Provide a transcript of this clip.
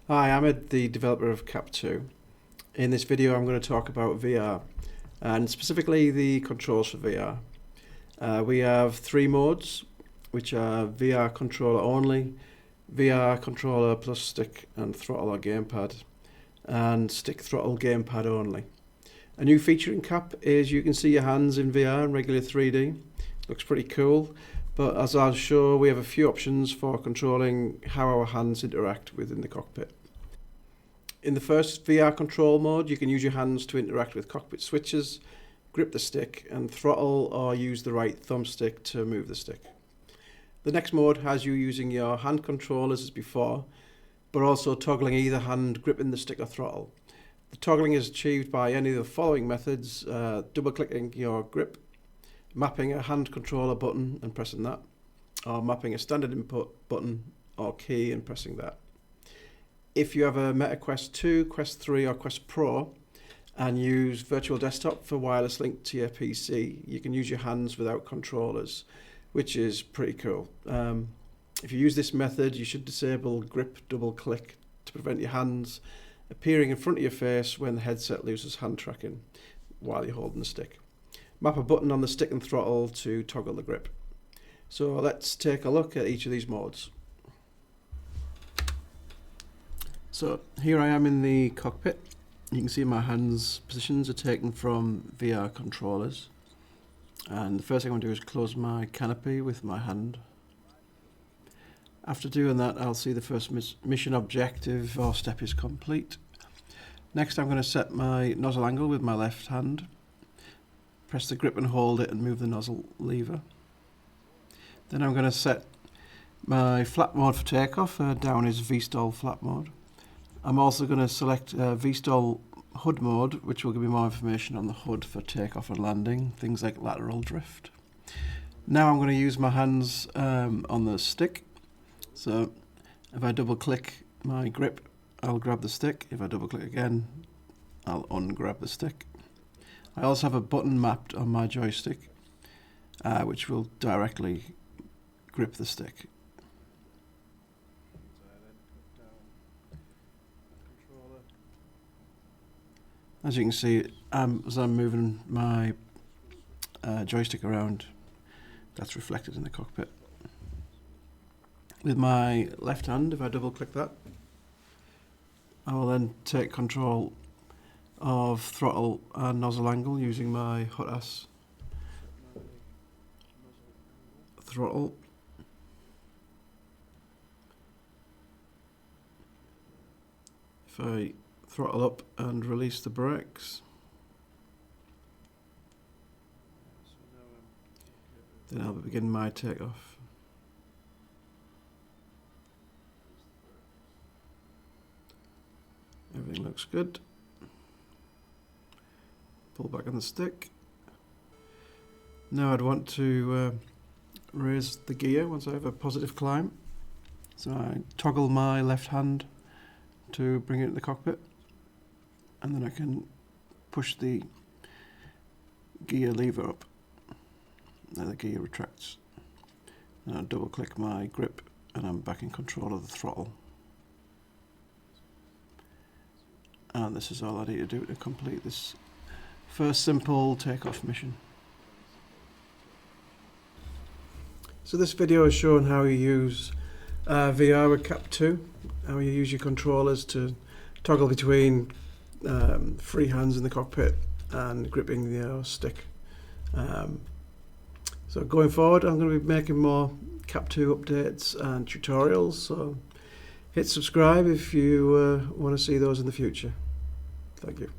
Hi, I'm Ed, the developer of CAP2. In this video I'm going to talk about VR and specifically the controls for VR. We have three modes, which are VR controller only, VR controller plus stick and throttle or gamepad, and stick throttle gamepad only. A new feature in CAP is you can see your hands in VR in regular 3D. Looks pretty cool, but as I'll show, we have a few options for controlling how our hands interact within the cockpit. In the first VR control mode, you can use your hands to interact with cockpit switches, grip the stick and throttle, or use the right thumbstick to move the stick. The next mode has you using your hand controllers as before, but also toggling either hand gripping the stick or throttle. The toggling is achieved by any of the following methods: double clicking your grip, mapping a hand controller button and pressing that, or mapping a standard input button or key and pressing that. If you have a Meta Quest 2, Quest 3 or Quest Pro and use Virtual Desktop for wireless link to your PC, you can use your hands without controllers, which is pretty cool. If you use this method, you should disable grip double click to prevent your hands appearing in front of your face when the headset loses hand tracking while you're holding the stick. Map a button on the stick and throttle to toggle the grip. So let's take a look at each of these modes. So here I am in the cockpit. You can see my hands positions are taken from VR controllers. And the first thing I want to do is close my canopy with my hand. After doing that, I'll see the first mission objective or step is complete. Next, I'm going to set my nozzle angle with my left hand. Press the grip and hold it and move the nozzle lever. Then I'm going to set my flap mode for takeoff. Down is VSTOL flap mode. I'm also going to select VSTOL HUD mode, which will give me more information on the HUD for takeoff and landing, things like lateral drift. Now I'm going to use my hands on the stick. So if I double click my grip, I'll grab the stick. If I double click again, I'll ungrab the stick. I also have a button mapped on my joystick, which will directly grip the stick. As you can see, as I'm moving my joystick around, that's reflected in the cockpit. With my left hand, if I double click that, I will then take control of throttle and nozzle angle using my HUD throttle. If I throttle up and release the brakes, then I'll begin my takeoff. Everything looks good. Pull back on the stick. Now I'd want to raise the gear once I have a positive climb. So I toggle my left hand to bring it into the cockpit, and then I can push the gear lever up. Now the gear retracts. And I double click my grip and I'm back in control of the throttle. And this is all I need to do to complete this first simple takeoff mission. So this video is showing how you use VR with CAP2, how you use your controllers to toggle between free hands in the cockpit and gripping the stick. So going forward, I'm going to be making more CAP2 updates and tutorials, so hit subscribe if you want to see those in the future. Thank you.